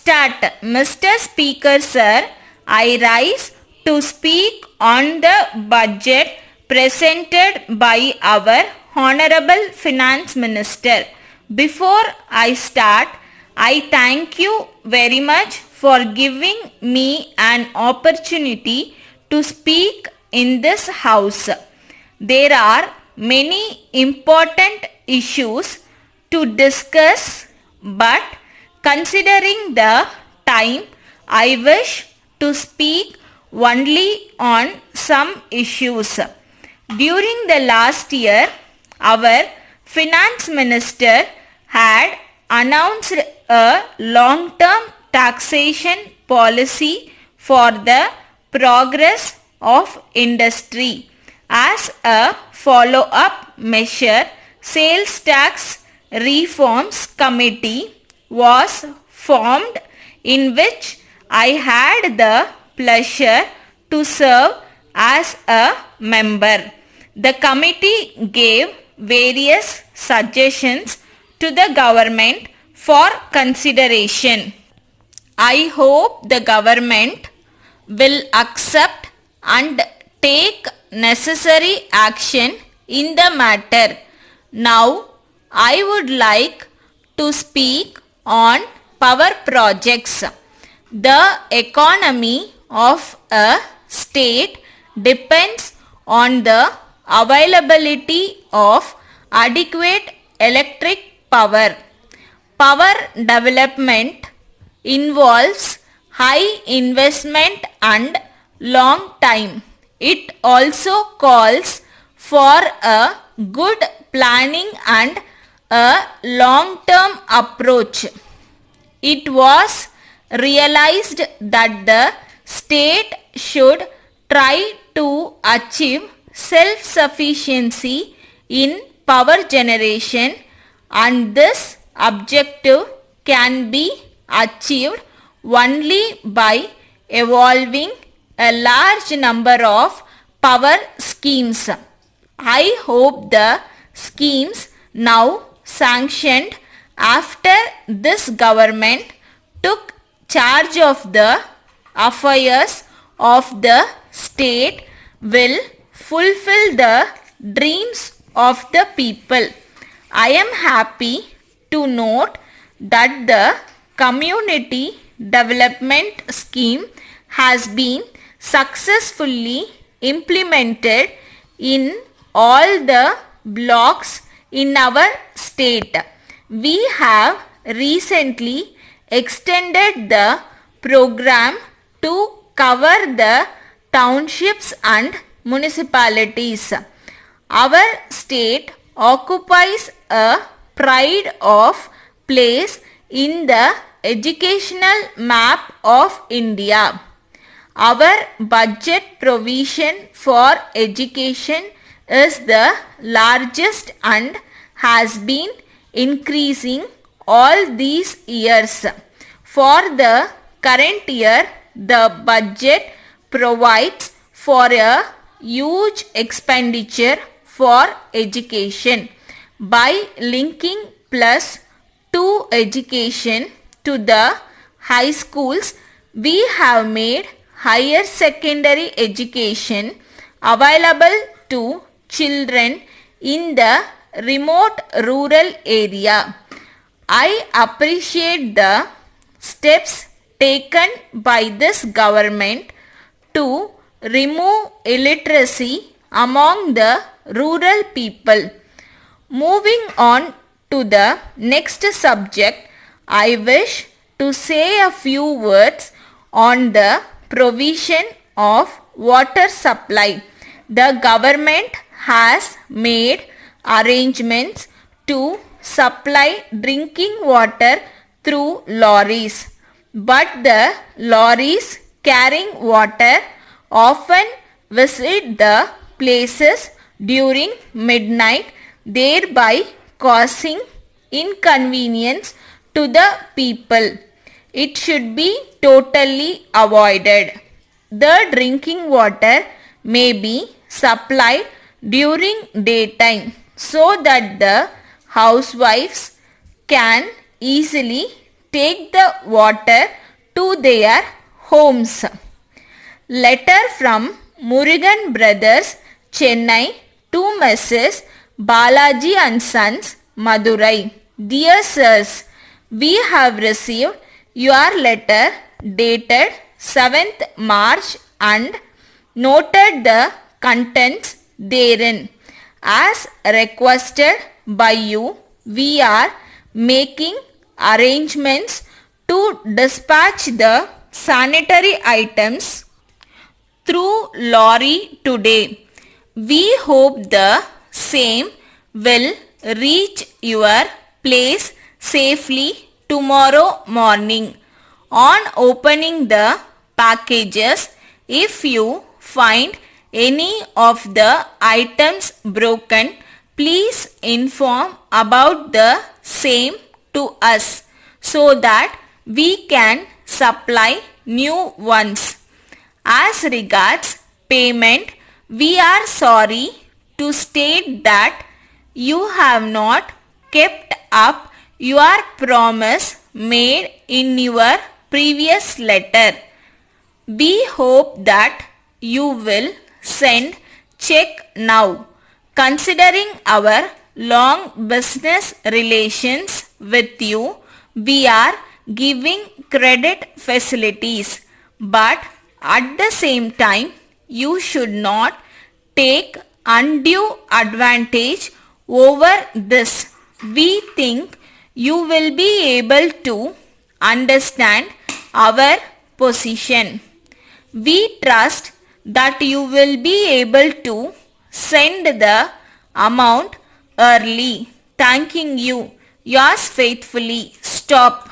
Start. Mr. Speaker, sir, I rise to speak on the budget presented by our Honorable Finance Minister. Before I start, I thank you very much for giving me an opportunity to speak in this house. There are many important issues to discuss, but considering the time, I wish to speak only on some issues. During the last year, our finance minister had announced a long-term taxation policy for the progress of industry. As a follow-up measure, Sales Tax Reforms Committee was formed, in which I had the pleasure to serve as a member. The committee gave various suggestions to the government for consideration. I hope the government will accept and take necessary action in the matter. Now, I would like to speak on power projects. The economy of a state depends on the availability of adequate electric power. Power development involves high investment and long time. It also calls for a good planning and a long-term approach. It was realized that the state should try to achieve self-sufficiency in power generation, and this objective can be achieved only by evolving a large number of power schemes. I hope the schemes now sanctioned after this government took charge of the affairs of the state will fulfill the dreams of the people. I am happy to note that the community development scheme has been successfully implemented in all the blocks in our state. We have recently extended the program to cover the townships and municipalities. Our state occupies a pride of place in the educational map of India. Our budget provision for education is the largest and has been increasing all these years. For the current year, the budget provides for a huge expenditure for education. By linking plus 2 education to the high schools, we have made higher secondary education available to children in the remote rural area. I appreciate the steps taken by this government to remove illiteracy among the rural people. Moving on to the next subject, I wish to say a few words on the provision of water supply. The government has made arrangements to supply drinking water through lorries, but the lorries carrying water often visit the places during midnight, thereby causing inconvenience to the people. It should be totally avoided. The drinking water may be supplied during daytime so that the housewives can easily take the water to their homes. Letter from Murugan Brothers, Chennai to Mrs. Balaji and Sons, Madurai. Dear sirs, we have received your letter dated 7th March and noted the contents therein. As requested by you, we are making arrangements to dispatch the sanitary items through lorry today. We hope the same will reach your place safely tomorrow morning. On opening the packages, if you find any of the items broken, please inform about the same to us so that we can supply new ones. As regards payment, we are sorry to state that you have not kept up your promise made in your previous letter. We hope that you will send check now. Considering our long business relations with you, we are giving credit facilities, but at the same time, you should not take undue advantage over this. We think you will be able to understand our position. We trust that you will be able to send the amount early. Thanking you. Yours faithfully. Stop.